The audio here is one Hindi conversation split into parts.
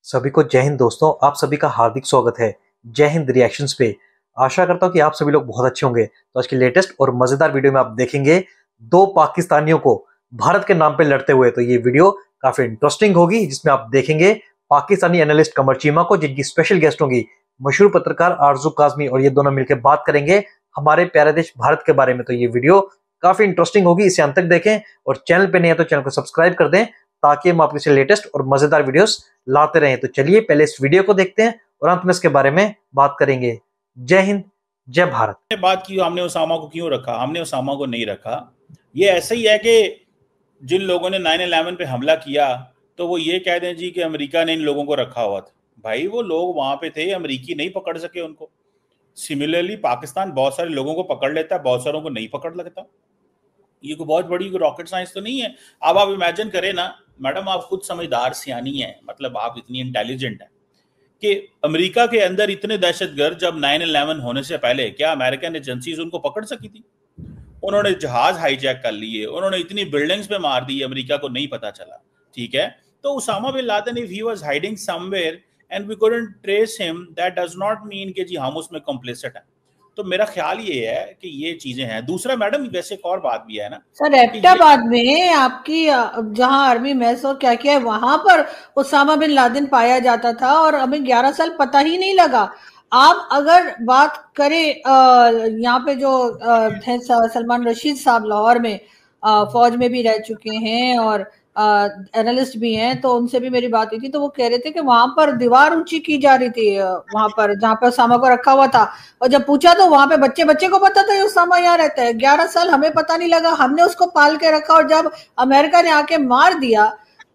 सभी को जय हिंद दोस्तों। आप सभी का हार्दिक स्वागत है जय हिंद रिएक्शंस पे। आशा करता हूं कि आप सभी लोग बहुत अच्छे होंगे। तो आज की लेटेस्ट और मजेदार वीडियो में आप देखेंगे दो पाकिस्तानियों को भारत के नाम पे लड़ते हुए। तो ये वीडियो काफी इंटरेस्टिंग होगी, जिसमें आप देखेंगे पाकिस्तानी एनालिस्ट कमर चीमा को, जिनकी स्पेशल गेस्ट होंगी मशहूर पत्रकार आरजू काजमी, और ये दोनों मिलकर बात करेंगे हमारे प्यारे देश भारत के बारे में। तो ये वीडियो काफी इंटरेस्टिंग होगी, इसे अंत तक देखें और चैनल पे नहीं है तो चैनल को सब्सक्राइब कर दें, ताकि हम आपके लेटेस्ट और मजेदार वीडियोस लाते रहें। तो चलिए पहले इस वीडियो को देखते हैं और अंत में इसके बारे में बात करेंगे। जय हिंद, जय भारत। बात की हमने उसामा को क्यों रखा, हमने उसामा को नहीं रखा। ये ऐसा ही है कि जिन लोगों ने 9/11 पे हमला किया तो वो ये कह दें जी कि अमेरिका ने इन लोगों को रखा हुआ था। भाई वो लोग वहां पे थे, अमेरिकी नहीं पकड़ सके उनको। सिमिलरली पाकिस्तान बहुत सारे लोगों को पकड़ लेता है, बहुत सारों को नहीं पकड़ लगता। ये कोई बहुत बड़ी रॉकेट साइंस तो नहीं है। अब आप इमेजिन करें ना, मैडम आप खुद समझदार सियानी है, मतलब आप इतनी इंटेलिजेंट है कि अमेरिका के अंदर इतने दहशतगर्द जब 9/11 होने से पहले क्या अमेरिकन एजेंसीज उनको पकड़ सकी थी? उन्होंने जहाज हाईजैक कर लिए, उन्होंने इतनी बिल्डिंग्स पे मार दी, अमेरिका को नहीं पता चला। ठीक है, तो Usama bin Laden if he was hiding somewhere and we couldn't trace him, that does not mean कि जी हम उसमें कॉम्प्लिसिट हैं। तो मेरा ख्याल ये है कि ये चीजें हैं। दूसरा मैडम वैसे एक और बात भी है ना सर, एबटाबाद में आपकी जहां आर्मी मेस और क्या क्या है वहां पर उसामा बिन लादेन पाया जाता था और हमें 11 साल पता ही नहीं लगा। आप अगर बात करें यहाँ पे जो है सलमान रशीद साहब लाहौर में फौज में भी रह चुके हैं और एनालिस्ट भी हैं, तो उनसे भी मेरी बात हुई थी। तो वो कह रहे थे कि वहां पर दीवार ऊंची की जा रही थी वहां पर जहां पर उसामा को रखा हुआ था, और जब पूछा तो वहां पे बच्चे बच्चे को पता था ये उसामा यहाँ रहता है। 11 साल हमें पता नहीं लगा, हमने उसको पाल के रखा, और जब अमेरिका ने आके मार दिया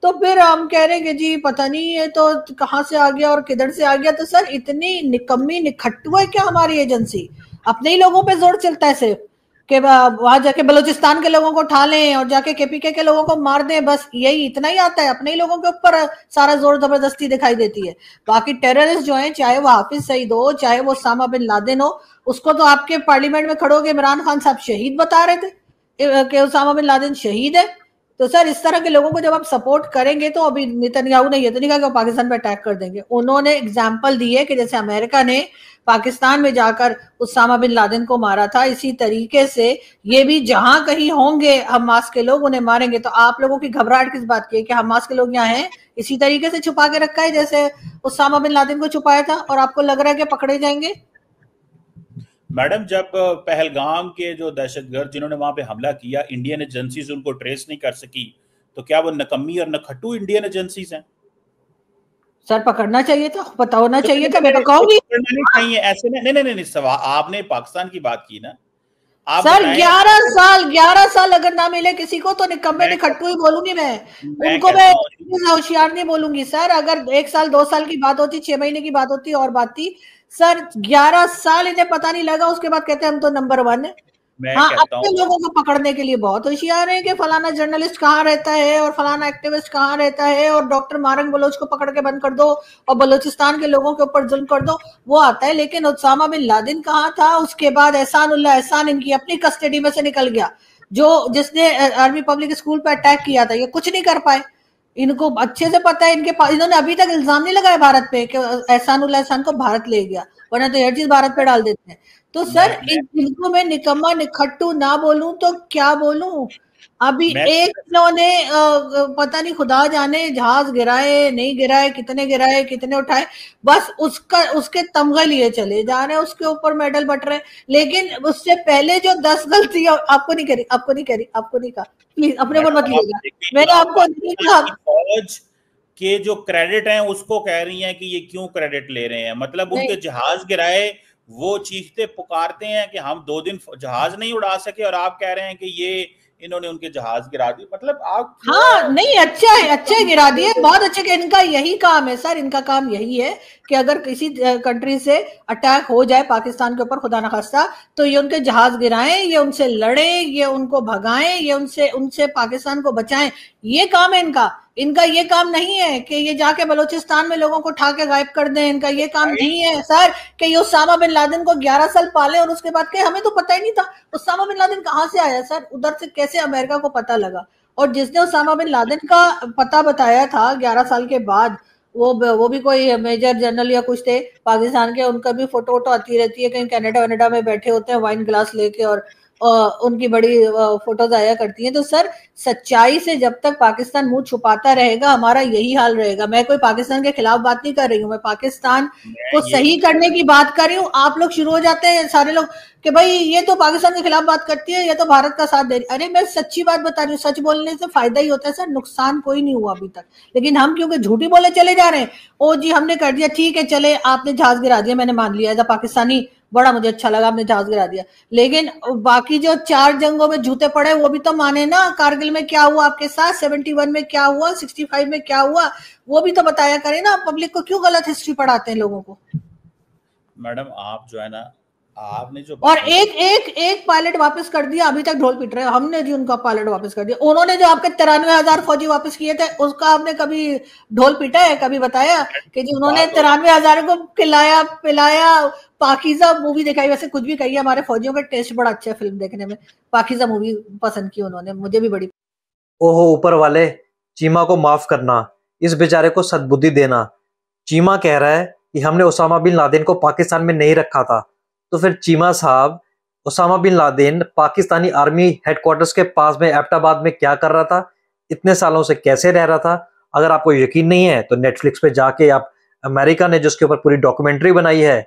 तो फिर हम कह रहे कि जी पता नहीं है तो कहाँ से आ गया और किधर से आ गया। तो सर इतनी निकम्मी निखट्टू है क्या हमारी एजेंसी? अपने ही लोगों पे जोर चलता है सिर्फ कि वहां जाके बलूचिस्तान के लोगों को उठा लें और जाके केपीके के लोगों को मार दें, बस यही इतना ही आता है। अपने ही लोगों के ऊपर सारा जोर जबरदस्ती दिखाई देती है। बाकी टेररिस्ट जो हैं, चाहे वो हाफिज सईद हो, चाहे वो उसामा बिन लादेन हो, उसको तो आपके पार्लियामेंट में खड़े होकर इमरान खान साहब शहीद बता रहे थे कि उसामा बिन लादेन शहीद है। तो सर इस तरह के लोगों को जब आप सपोर्ट करेंगे, तो अभी नेतन्याहू ने ये तो नहीं कहा कि वो पाकिस्तान पे अटैक कर देंगे। उन्होंने एग्जाम्पल दी है कि जैसे अमेरिका ने पाकिस्तान में जाकर उसामा बिन लादेन को मारा था, इसी तरीके से ये भी जहां कहीं होंगे हमास के लोग उन्हें मारेंगे। तो आप लोगों की घबराहट किस बात की है कि हमास के लोग यहाँ हैं इसी तरीके से छुपा के रखा है जैसे उसामा बिन लादेन को छुपाया था, और आपको लग रहा है कि पकड़े जाएंगे? मैडम जब पहलगाम के जो दहशतगर्द जिन्होंने वहां पे हमला किया, इंडियन एजेंसीज उनको ट्रेस नहीं कर सकी, तो क्या वो नकम्मी और नखट्टू इंडियन एजेंसीज हैं? सर पकड़ना चाहिए था, पता होना चाहिए था, मैं तो कहूंगी। नहीं चाहिए ऐसे नहीं नहीं नहीं सवाल आपने पाकिस्तान की बात की ना, आप सर 11 साल अगर ना मिले किसी को तो निकम्मे निखट्टू ही बोलूंगी मैं उनको। मैं होशियार नहीं बोलूंगी सर। अगर 1 साल 2 साल की बात होती, 6 महीने की बात होती और बात थी। सर 11 साल इन्हें पता नहीं लगा, उसके बाद कहते हैं हम तो नंबर 1 है। हाँ, अपने लोगों को पकड़ने के लिए बहुत होशियार है कि फलाना जर्नलिस्ट कहाँ रहता है और फलाना एक्टिविस्ट कहाँ रहता है, और डॉक्टर मारंग बलोच को पकड़ के बंद कर दो और बलूचिस्तान के लोगों के ऊपर जुल्म कर दो, वो आता है। लेकिन उसामा बिन लादेन कहाँ था? उसके बाद एहसान इनकी अपनी कस्टडी में से निकल गया, जो जिसने आर्मी पब्लिक स्कूल पर अटैक किया था। ये कुछ नहीं कर पाए। इनको अच्छे से पता है, इनके पास इन्होंने अभी तक इल्जाम नहीं लगाया भारत पे कि एहसान को भारत ले गया, वरना तो हर चीज भारत पे डाल देते हैं। तो सर इनको मैं निकम्मा निखट्टू ना बोलूं तो क्या बोलूं? अभी एक इन्होंने पता नहीं खुदा जाने जहाज गिराए नहीं गिराए, कितने गिराए कितने उठाए, बस उसके तमगे लिए चले जा रहे हैं, उसके ऊपर मेडल बट रहे। लेकिन उससे पहले जो 10 गलती आपको नहीं कहा, प्लीज अपने ऊपर मत लीजिएगा, मैंने आपको नहीं कहा। फौज के जो क्रेडिट हैं उसको कह रही हैं कि ये क्यों क्रेडिट ले रहे हैं? मतलब उनके जहाज गिराए, वो चीखते पुकारते हैं कि हम 2 दिन जहाज नहीं उड़ा सके, और आप कह रहे हैं कि ये इन्होंने उनके जहाज गिरा दिए। मतलब आप हाँ नहीं, अच्छा है गिरा दिए, बहुत अच्छे। कि इनका यही काम है सर, इनका काम यही है कि अगर किसी कंट्री से अटैक हो जाए पाकिस्तान के ऊपर खुदा न खास्ता, तो ये उनके जहाज गिराएं, ये उनसे लड़े, ये उनको भगाएं, ये उनसे पाकिस्तान को बचाएं। ये काम है इनका ये काम नहीं है कि ये जाके बलूचिस्तान में लोगों को उठा के गायब कर दें। इनका ये काम नहीं है सर कि ये उसामा बिन लादेन को 11 साल पाले और उसके बाद के हमें तो पता ही नहीं था उसामा बिन लादेन कहाँ से आया। सर उधर से कैसे अमेरिका को पता लगा? और जिसने उसामा बिन लादेन का पता बताया था 11 साल के बाद, वो भी कोई मेजर जनरल या कुछ थे पाकिस्तान के, उनका भी फोटो वोटो आती रहती है, कहीं कनाडा वनाडा में बैठे होते हैं वाइन ग्लास लेके, और उनकी बड़ी फोटोज आया करती हैं। तो सर, सच्चाई से जब तक पाकिस्तान मुंह छुपाता रहेगा, हमारा यही हाल रहेगा। मैं कोई पाकिस्तान के खिलाफ बात नहीं कर रही हूँ, मैं पाकिस्तान मैं को ये सही करने की बात कर रही हूँ। आप लोग शुरू हो जाते हैं सारे लोग कि भाई ये तो पाकिस्तान के खिलाफ बात करती है, ये तो भारत का साथ दे रही है। अरे मैं सच्ची बात बता रही हूँ, सच बोलने से फायदा ही होता है सर, नुकसान कोई नहीं हुआ अभी तक। लेकिन हम क्योंकि झूठी बोले चले जा रहे हैं, ओ जी हमने कर दिया, ठीक है चले, आपने जहाज गिरा दिया, मैंने मान लिया एज अ पाकिस्तानी, बड़ा मुझे अच्छा लगा आपने जहाज गिरा दिया। लेकिन बाकी जो 4 जंगों में जूते पड़े वो भी तो माने ना। कारगिल में क्या हुआ आपके साथ, 71 में क्या हुआ, 65 में क्या हुआ, वो भी तो बताया करें ना। पब्लिक को क्यों गलत हिस्ट्री पढ़ाते हैं लोगों को। मैडम आप जो है ना, आपने जो और बातें एक पायलट वापस कर दिया, अभी तक ढोल पिट रहे हैं, हमने जी उनका पायलट वापस कर दिया। उन्होंने जो आपके 93,000 फौजी वापस किए थे, उसका आपने कभी ढोल पिटा है, कभी बताया कि जी उन्होंने बात 93,000 को खिलाया पिलाया। पाकीज़ा मूवी दिखाई, वैसे कुछ भी कहिए, हमारे फौजियों का टेस्ट बड़ा अच्छा है फिल्म देखने में। पाकीज़ा मूवी पसंद की उन्होंने, मुझे भी बड़ी। ओहो ऊपर वाले, चीमा को माफ करना, इस बेचारे को सद्बुद्धि देना। चीमा कह रहा है कि हमने ओसामा बिन लादेन को पाकिस्तान में नहीं रखा था, तो फिर चीमा साहब, Osama bin Laden Pakistani army headquarters के पास में एबटाबाद में क्या कर रहा था, इतने सालों से कैसे रह रहा था? अगर आपको यकीन नहीं है तो नेटफ्लिक्स पे जाके आप, अमेरिका ने जिसके ऊपर पूरी डॉक्यूमेंट्री बनाई है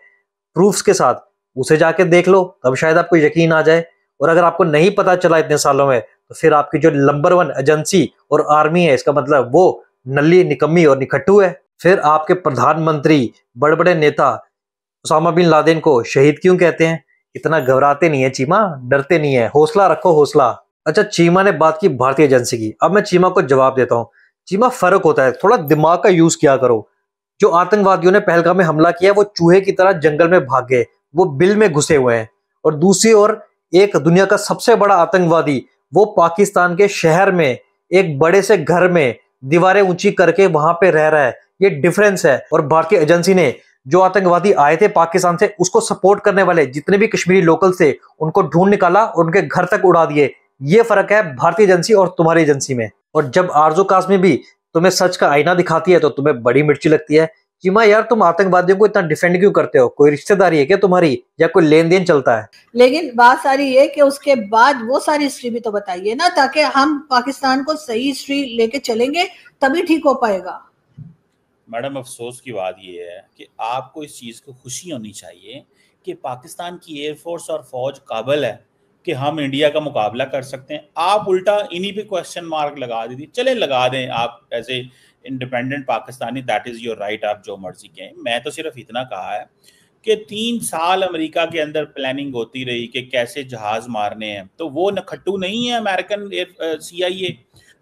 प्रूफ्स के साथ, उसे जाके देख लो, तब शायद आपको यकीन आ जाए। और अगर आपको नहीं पता चला इतने सालों में, तो फिर आपकी जो नंबर 1 एजेंसी और आर्मी है, इसका मतलब वो नल्ली, निकम्मी और निखट्टू है। फिर आपके प्रधानमंत्री, बड़े बड़े नेता उसामा बिन लादेन को शहीद क्यों कहते हैं? इतना घबराते नहीं है चीमा, डरते नहीं है, हौसला रखो हौसला। अच्छा, चीमा ने बात की भारतीय एजेंसी की, अब मैं चीमा को जवाब देता हूँ। चीमा, फर्क होता है, थोड़ा दिमाग का यूज किया करो। जो आतंकवादियों ने पहलगाम में हमला किया, वो चूहे की तरह जंगल में भाग गए, वो बिल में घुसे हुए हैं। और दूसरी ओर एक दुनिया का सबसे बड़ा आतंकवादी, वो पाकिस्तान के शहर में एक बड़े से घर में दीवारें ऊंची करके वहां पे रह रहा है। ये डिफरेंस है। और भारतीय एजेंसी ने जो आतंकवादी आए थे पाकिस्तान से, उसको सपोर्ट करने वाले जितने भी कश्मीरी लोकल थे, उनको ढूंढ निकाला और उनके घर तक उड़ा दिए। ये फर्क है भारतीय एजेंसी और तुम्हारी एजेंसी में। और जब आरजू कासमी भी तुम्हें सच का आईना दिखाती है तो तुम्हें बड़ी मिर्ची लगती है। चीमा यार, तुम आतंकवादियों को इतना डिफेंड क्यों करते हो? कोई रिश्तेदारी है क्या तुम्हारी, या कोई लेन देन चलता है? लेकिन बात सारी ये कि उसके बाद वो सारी हिस्ट्री भी तो बताइए ना, ताकि हम पाकिस्तान को सही हिस्ट्री लेके चलेंगे, तभी ठीक हो पाएगा। मैडम अफसोस की बात यह है कि आपको इस चीज़ को खुशी होनी चाहिए कि पाकिस्तान की एयरफोर्स और फौज काबिल है कि हम इंडिया का मुकाबला कर सकते हैं। आप उल्टा इन्हीं पे क्वेश्चन मार्क लगा दीजिए। चले लगा दें आप as a independent Pakistani, that is your right, आप जो मर्जी कहें। मैं तो सिर्फ इतना कहा है कि 3 साल अमेरिका के अंदर प्लानिंग होती रही कि कैसे जहाज मारने हैं, तो वो नखट्टू नहीं है अमेरिकन CIA।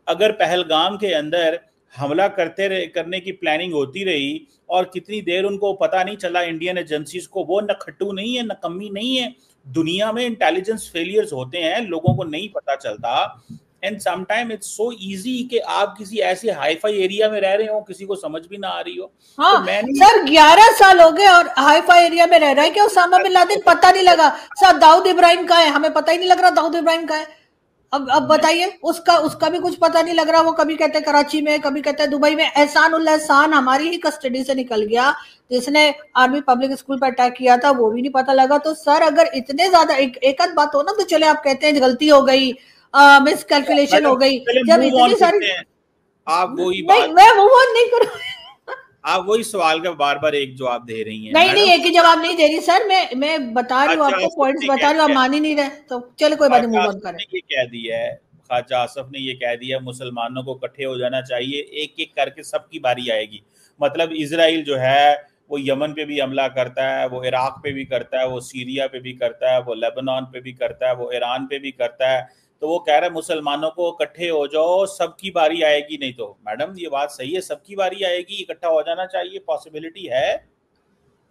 अगर पहलगाम के अंदर हमला करने की प्लानिंग होती रही और कितनी देर उनको पता नहीं चला इंडियन एजेंसीज को, वो नखट्टू नहीं है, नकम्मी नहीं है। दुनिया में इंटेलिजेंस फेलियर्स होते हैं, लोगों को नहीं पता चलता। And sometime it's so easy कि आप किसी ऐसे हाईफाई एरिया में रह रहे हो, किसी को समझ भी ना आ रही हो। हाँ तो मैंने सर, 11 साल हो गए और हाईफाई एरिया में रह रहा है क्या उसामा बिन लादेन? पता नहीं लगा सर। दाऊद इब्राहिम का है, हमें पता ही नहीं लग रहा दाऊद इब्राहिम का है। अब बताइए, उसका भी कुछ पता नहीं लग रहा। वो कभी कहते हैं कराची में, कभी कहते हैं दुबई में। एहसान उल्ला एहसान हमारी ही कस्टडी से निकल गया, जिसने आर्मी पब्लिक स्कूल पर अटैक किया था, वो भी नहीं पता लगा। तो सर अगर इतने ज्यादा एक आध बात हो ना तो चले, आप कहते हैं गलती हो गई, मिस कैलकुलेशन हो गई। जब इतनी सारी, आप वही नहीं मैं मूव ऑन नहीं करूँ। आप वही सवाल का बार बार एक जवाब दे रही हैं। नहीं एक ही जवाब नहीं दे रही सर, मैं बता रही हूँ आपको, पॉइंट्स बता रही हूँ, आप मान ही नहीं रहे। तो चलो कोई बात नहीं, मूव ऑन करें। ये कह दिया है, ख्वाजा आसफ ने ये कह दिया मुसलमानों को इकट्ठे हो जाना चाहिए, एक एक करके सबकी बारी आएगी। मतलब इजराइल जो है वो यमन पे भी हमला करता है, वो इराक पे भी करता है, वो सीरिया पे भी करता है, वो लेबनान पे भी करता है, वो ईरान पे भी करता है। तो वो कह रहा है मुसलमानों को इकट्ठे हो जाओ, सबकी बारी आएगी। नहीं तो मैडम ये बात सही है, सबकी बारी आएगी, इकट्ठा हो जाना चाहिए, पॉसिबिलिटी है।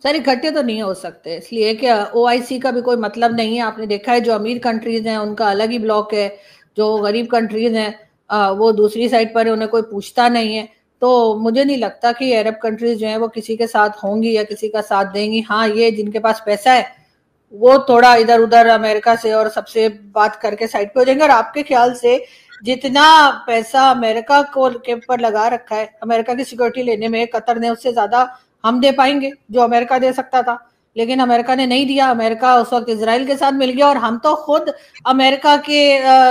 सर इकट्ठे तो नहीं हो सकते, इसलिए कि OIC का भी कोई मतलब नहीं है। आपने देखा है जो अमीर कंट्रीज हैं उनका अलग ही ब्लॉक है, जो गरीब कंट्रीज हैं वो दूसरी साइड पर है, उन्हें कोई पूछता नहीं है। तो मुझे नहीं लगता कि अरब कंट्रीज जो हैं वो किसी के साथ होंगी या किसी का साथ देंगी। हाँ, ये जिनके पास पैसा है वो थोड़ा इधर उधर अमेरिका से और सबसे बात करके साइड पे हो जाएंगे। और आपके ख्याल से जितना पैसा अमेरिका को के ऊपर लगा रखा है अमेरिका की सिक्योरिटी लेने में, कतर ने उससे ज्यादा हम दे पाएंगे जो अमेरिका दे सकता था, लेकिन अमेरिका ने नहीं दिया। अमेरिका उस वक्त इजराइल के साथ मिल गया और हम तो खुद अमेरिका के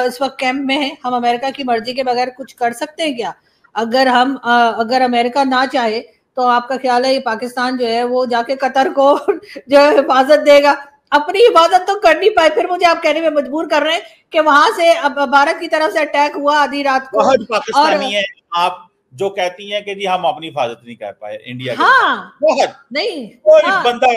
इस वक्त कैंप में हैं। हम अमेरिका की मर्जी के बगैर कुछ कर सकते हैं क्या? अगर अमेरिका ना चाहे तो आपका ख्याल है ये पाकिस्तान जो है वो जाके कतर को जो है हिफाजत देगा? अपनी हिफाजत तो कर नहीं पाए, फिर मुझे आप कहने में मजबूर कर रहे हैं कि वहां से अब भारत की तरफ से अटैक हुआ आधी रात को। बहुत पाकिस्तानी है आप जो कहती हैं कि जी हम अपनी हिफाजत नहीं कर पाए इंडिया के। हाँ, बहुत नहीं कोई हाँ, बंदा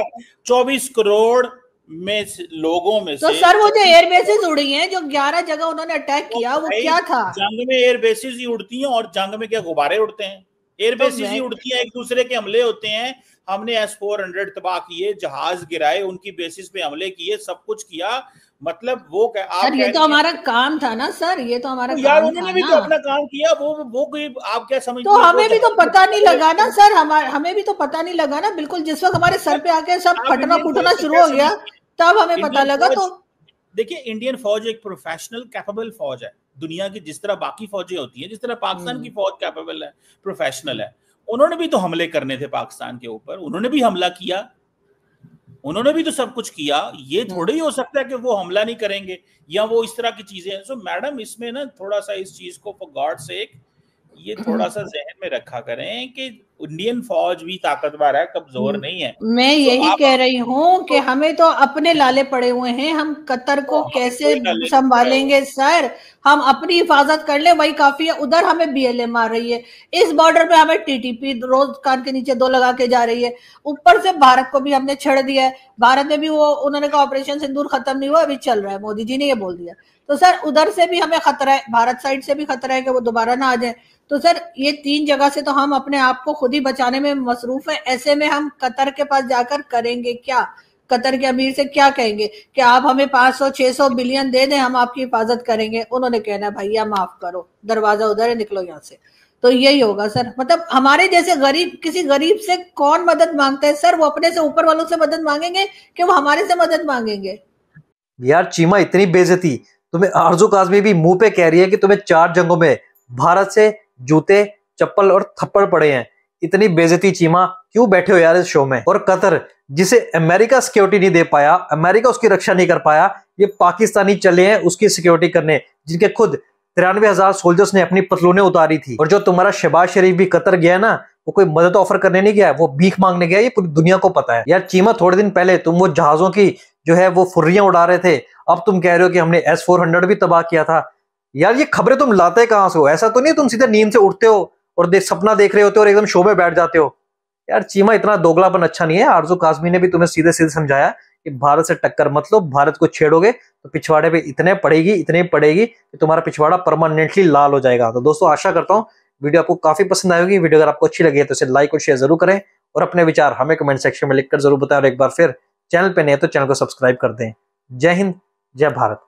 24 करोड़ में लोगों में तो से सर वो जो एयर बेसिस उड़ी हैं, जो 11 जगह उन्होंने अटैक किया, वो क्या था? जंग में एयर बेसिस ही उड़ती हैं, और जंग में क्या गुब्बारे उड़ते हैं? एयर बेसिस ही उड़ती हैं, एक दूसरे के हमले होते हैं। हमने S-400 तबाह किए, जहाज गिराए, उनकी बेसिस पे हमले किए, सब कुछ किया। मतलब वो सर ये तो हमारा काम था ना सर, ये तो हमारा यार काम उन्होंने था भी ना। तो अपना काम किया। वो कोई आप क्या समझते तो हैं? हमें भी तो पता नहीं लगा ना सर, हमें भी तो पता नहीं लगा ना। बिल्कुल जिस वक्त हमारे सर पे आके सब फटना फूटना शुरू हो गया तब हमें पता लगा। तो देखिए, इंडियन फौज एक प्रोफेशनल कैपेबल फौज है। दुनिया की जिस तरह बाकी फौजें होती हैं, जिस तरह पाकिस्तान की फौज कैपेबल है, प्रोफेशनल है, उन्होंने भी तो हमले करने थे पाकिस्तान के ऊपर, उन्होंने भी हमला किया, उन्होंने भी तो सब कुछ किया। ये थोड़ा ही हो सकता है कि वो हमला नहीं करेंगे या वो इस तरह की चीजें हैं। सो मैडम, इसमें ना थोड़ा सा इस चीज को फॉर गॉड सेक ये थोड़ा सा जहन में रखा करें कि इंडियन फौज भी ताकतवर है, कमजोर नहीं है। मैं यही कह रही हूँ कि हमें तो अपने लाले पड़े हुए हैं, हम कतर को कैसे संभालेंगे सर? हम अपनी हिफाजत कर ले वही काफी है। उधर हमें BLA मार रही है, इस बॉर्डर पे हमें TTP रोज कान के नीचे 2 लगा के जा रही है, ऊपर से भारत को भी हमने छेड़ दिया है। भारत में भी वो उन्होंने कहा ऑपरेशन सिंदूर खत्म नहीं हुआ, अभी चल रहा है, मोदी जी ने ये बोल दिया। तो सर उधर से भी हमें खतरा है, भारत साइड से भी खतरा है कि वो दोबारा ना आ जाए। तो सर ये 3 जगह से तो हम अपने आप को खुद ही बचाने में मसरूफ है। ऐसे में हम कतर के पास जाकर करेंगे क्या? कतर के अमीर से क्या कहेंगे कि आप हमें 500-600 बिलियन दे दें, हम आपकी हिफाजत करेंगे? उन्होंने कहना भैया माफ करो, दरवाजा उधर है, निकलो यहाँ से। तो यही होगा सर। मतलब हमारे जैसे गरीब, किसी गरीब से कौन मदद मांगता है सर? वो अपने से ऊपर वालों से मदद मांगेंगे कि वो हमारे से मदद मांगेंगे? यार चीमा, इतनी बेइज्जती तुम्हें आरजू काज़मी भी मुंह पे कह रही है कि तुम्हें 4 जंगों में भारत से जूते, चप्पल और थप्पड़ पड़े हैं। इतनी बेइज्जती चीमा, क्यों बैठे हो यार इस शो में? और कतर, जिसे अमेरिका सिक्योरिटी नहीं दे पाया, अमेरिका उसकी रक्षा नहीं कर पाया, ये पाकिस्तानी चले हैं उसकी सिक्योरिटी करने, जिनके खुद 93,000 सोल्जर्स ने अपनी पतलूनें उतारी थी। और जो तुम्हारा शहबाज शरीफ भी कतर गया ना, वो कोई मदद ऑफर करने नहीं गया, वो भीख मांगने गया। ये पूरी दुनिया को पता है। यार चीमा, थोड़े दिन पहले तुम वो जहाजों की जो है वो फुर्रियां उड़ा रहे थे, अब तुम कह रहे हो कि हमने S-400 भी तबाह किया था। यार ये खबरें तुम लाते कहां से हो? ऐसा तो नहीं तुम सीधे नींद से उठते हो और सपना देख रहे होते हो और एकदम शो में बैठ जाते हो? यार चीमा, इतना दोगलापन अच्छा नहीं है। आरजू काज़मी ने भी तुम्हें सीधे सीधे समझाया कि भारत से टक्कर मत लो, भारत को छेड़ोगे तो पिछवाड़े पे इतनी पड़ेगी कि तुम्हारा पिछवाड़ा परमानेंटली लाल हो जाएगा। तो दोस्तों, आशा करता हूँ वीडियो आपको काफी पसंद आएगी। वीडियो अगर आपको अच्छी लगी है तो इसे लाइक और शेयर जरूर करें और अपने विचार हमें कमेंट सेक्शन में लिखकर जरूर बताएं। और एक बार फिर चैनल पे नए तो चैनल को सब्सक्राइब कर दें। जय हिंद, जय भारत।